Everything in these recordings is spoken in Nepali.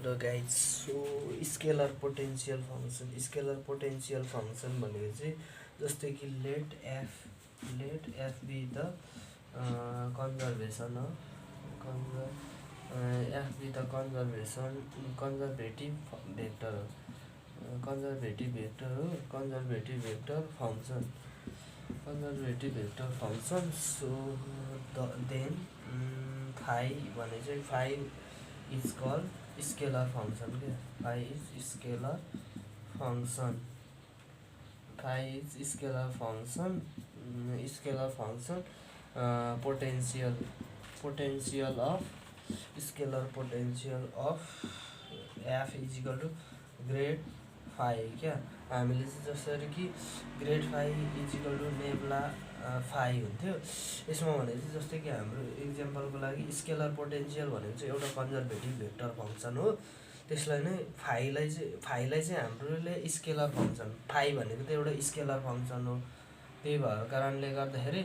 ल guys so scalar potential function भनेको चाहिँ जस्तै कि let F be the conservation F be the conservative vector function so then phi भने चाहिँ phi is call scalar function के phi is scalar function potential of F is equal to grad phi क्या हामीले चाहिँ जसरी कि grad phi is equal to nabla phi हुन्थ्यो यसमा भने चाहिँ जस्तै कि हाम्रो इक्जाम्पलको लागि स्केलर पोटेन्सियल भनेको चाहिँ एउटा कन्जर्भेटिभ भेक्टर फङ्सन हो त्यसलाई नै फाइलाई चाहिँ हाम्रोले स्केलर फङ्सन फाइ भनेको त एउटा स्केलर फङ्सन हो त्यही भएको कारणले गर्दाखेरि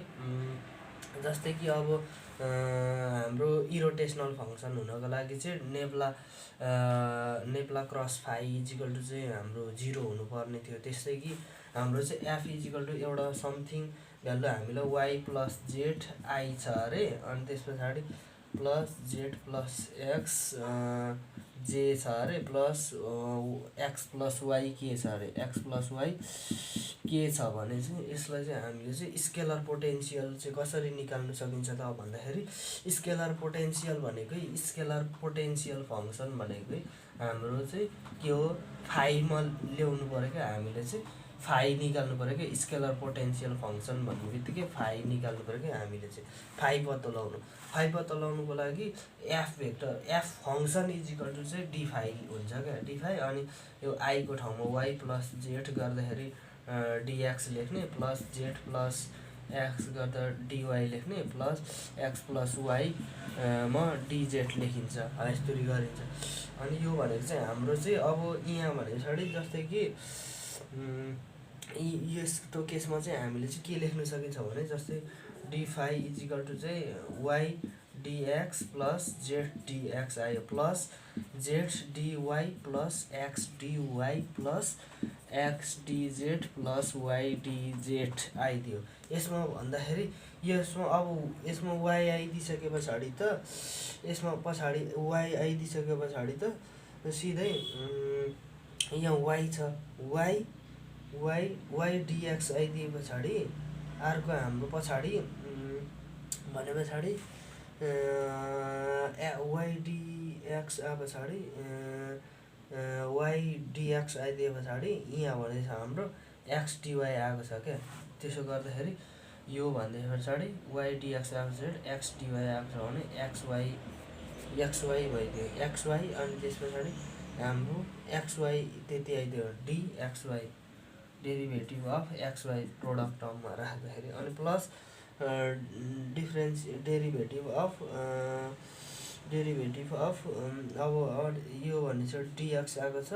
जस्तै कि अब हाम्रो इरोटेसनल फङ्सन हुनको लागि चाहिँ नेप्ला क्रस फाइ इजिकल टु चाहिँ हाम्रो 0 हुनुपर्ने थियो त्यस्तै कि हाम्रो चाहिँ एफ इजिकल टु एउटा समथिङ भ्यालु हामीलाई वाइ प्लस जेड आई छ अरे अनि त्यस पछाडि प्लस जेड प्लस एक्स जे छ अरे प्लस एक्स प्लस वाइ के छ अरे एक्स प्लस वाइ के छ भने चाहिँ यसलाई चाहिँ हामीले चाहिँ स्केलर पोटेन्सियल चाहिँ कसरी निकाल्न सकिन्छ त भन्दाखेरि स्केलर पोटेन्सियल फङ्सन भनेकै हाम्रो चाहिँ के हो फाइमा ल्याउनु पऱ्यो क्या हामीले चाहिँ फाइ निकाल्नु पऱ्यो क्या स्केलर पोटेन्सियल फङ्सन भन्ने बित्तिकै फाइ निकाल्नु पऱ्यो क्या हामीले चाहिँ फाइ पत्ता लगाउनुको लागि एफ फङ्सन इजिकल टु चाहिँ डी फाइ हुन्छ क्या डी फाइ अनि यो आईको ठाउँमा वाइ प्लस जेड गर्दाखेरि डिएक्स लेख्ने प्लस जेड प्लस एक्स गर्दा डिवाई लेख्ने प्लस एक्स प्लस वाइ मा डिजेड लेखिन्छ यस्तरी गरिन्छ अनि यो भनेको चाहिँ हाम्रो चाहिँ अब यहाँ भने पछाडि जस्तै कि यस्तो केसमा चाहिँ हामीले चाहिँ के लेख्न सकिन्छ भने जस्तै डी फाइ इजिकल टु चाहिँ Y dx plus Z dx आयो plus Z dy plus X dy plus X dz plus Y dz आइदियो यसमा भन्दाखेरि यसमा वाइ आइदिइसके पछाडि त यसमा पछाडि वाइ आइदिइसके पछाडि त सिधै यहाँ वाइ छ वाइ डिएक्स आइदिए पछाडि अर्को हाम्रो पछाडि भने पछाडि वाइ डिएक्स आए पछाडि वाइ डिएक्स आइदिए पछाडि यहाँ भनेछ हाम्रो एक्स डिवाई आएको छ क्या त्यसो गर्दाखेरि यो भन्दै पछाडि वाइ डिएक्स आएको छ एक्स डिवाई आएको छ भने एक्सवाई भइदियो एक्सवाई अनि त्यस पछाडि हाम्रो एक्सवाई त्यति आइदियो डिएक्सवाई डेरिभेटिभ अफ एक्सवाई प्रोडक्ट टर्ममा राख्दाखेरि अनि प्लस डेरिभेटिभ अफ अब यो भने चाहिँ डिएक्स आएको छ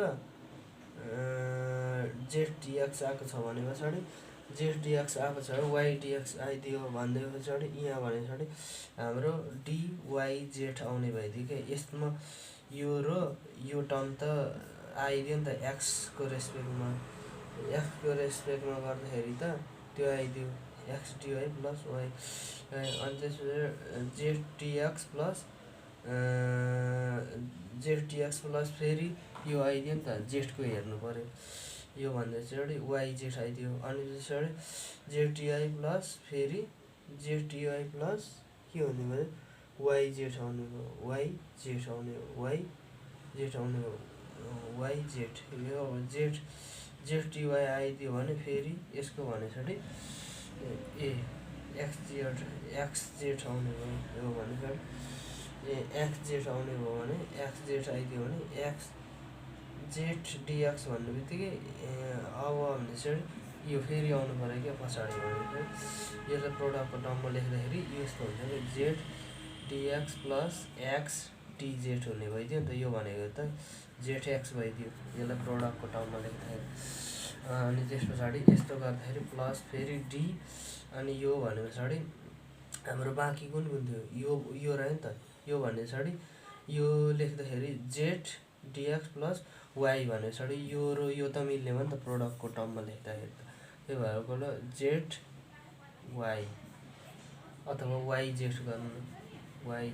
जेड डिएक्स आएको छ भने पछाडि जेड डिएक्स आएको छ वाइ डिएक्स आइदियो भन्दै पछाडि यहाँ भने पछाडि हाम्रो डिवाई जेड आउने भइदियो क्या यसमा यो र यो टर्म त आइदियो नि त एक्सको रेस्पेक्टमा गर्दाखेरि त त्यो आइदियो एक्स डिवाई प्लस वाइ अनि त्यसपछि जेड डिएक्स प्लस फेरि यो आइदियो नि त जेडको हेर्नु पऱ्यो यो भन्दा चाहिँ वाइ जेड आइदियो अनि पछाडि जेड डिआई प्लस फेरि जेड डिआई प्लस के हुने भयो वाइ जेड आउने भयो वाइ जेड यो जेड डिवाई आइदियो भने फेरि यसको भने पछाडि एक्स जेड आउने भयो यो भने पछाडि एक्स जेड आउने भयो भने एक्स जेड आइदियो भने एक्स जेड डिएक्स भन्ने बित्तिकै अब भने चाहिँ यो फेरि आउनु पऱ्यो क्या पछाडि भने चाहिँ यसलाई प्रोडक्टको टर्ममा लेख्दाखेरि यस्तो हुन्छ कि Z dx plus X DZ हुने भइदियो नि त यो भनेको त जेड एक्स भइदियो यसलाई प्रोडक्टको टर्ममा लेख्दाखेरि अनि त्यस पछाडि यस्तो गर्दाखेरि प्लस फेरि डी अनि यो भने पछाडि हाम्रो बाँकी कुन थियो यो रह्यो नि त यो भने पछाडि यो लेख्दाखेरि जेड डिएक्स प्लस वाई भने पछाडि यो र यो त मिल्ने भयो नि त प्रोडक्टको टर्ममा लेख्दाखेरि त, त्यही भएर गएर जेड वाई अथवा वाई जेड गर्नु, वाई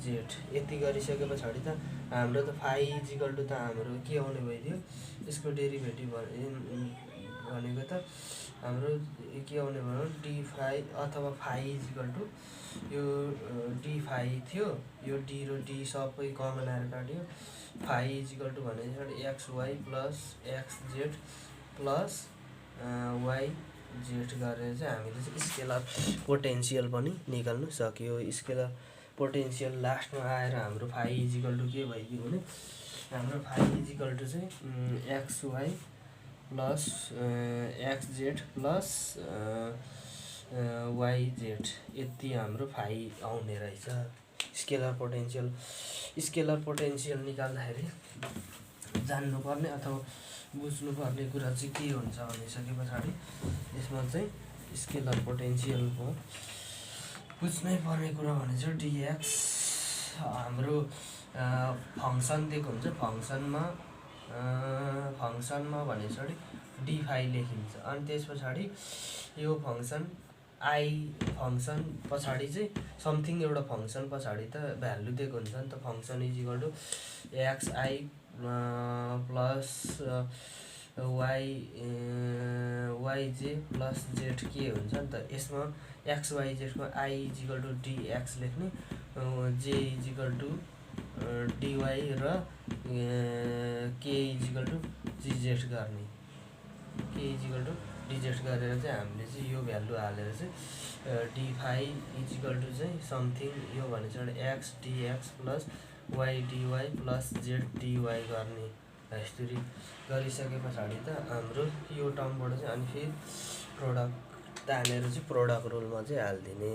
जेड यति गरिसके पछाडि त हाम्रो त फाइ इजिकल टु त हाम्रो के आउने भइदियो, यसको डेरिभेटिभ भनेको त हाम्रो के आउने भयो डी फाइ अथवा फाइ इजिकल टु यो डी फाइ थियो, यो डी र डी सबै कमन आएर काट्यो, फाइ इजिकल टु भने पछाडि x y plus x z plus y z गरेर चाहिँ हामीले चाहिँ स्केलर पोटेन्सियल पनि निकाल्नु सक्यो। स्केलर पोटेन्सियल लास्टमा आएर हाम्रो फाइ इजिकल टु के भइदियो भने हाम्रो फाइ इजिकल टु चाहिँ x y plus x z plus y z यति हाम्रो फाइ आउने रहेछ। स्केलर पोटेन्सियल निकाल्दाखेरि जान्नुपर्ने अथवा बुझ्नुपर्ने कुरा चाहिँ के हुन्छ भनिसके पछाडि यसमा चाहिँ स्केलर पोटेन्सियलको बुझ्नै पर्ने कुरा भने चाहिँ डिएक्स हाम्रो फङ्सन दिएको हुन्छ, फङ्सनमा भने पछाडि डी फाइ लेखिन्छ, अनि त्यस पछाडि यो फङ्सन पछाडि चाहिँ समथिङ एउटा फङ्सन पछाडि त भ्यालु दिएको हुन्छ नि त, function is equal to X I plus Y J plus Z के हुन्छ नि त, यसमा एक्स वाई जेडमा आई इजिकल टु डिएक्स लेख्ने, जे इजिकल टु डिवाई र के इजिकल टु डिजेड गर्ने, के इजिकल टु डिजेड गरेर चाहिँ हामीले चाहिँ यो भ्यालु हालेर चाहिँ डी फाइ इजिकल टु चाहिँ समथिङ यो भने चाहिँ x dx plus y dy plus Z dy गर्ने, यसरी गरिसके पछाडि त हाम्रो यो टर्मबाट चाहिँ अनि फेरि प्रोडक्ट तानेर चाहिँ प्रोडक्ट रुलमा चाहिँ हालिदिने।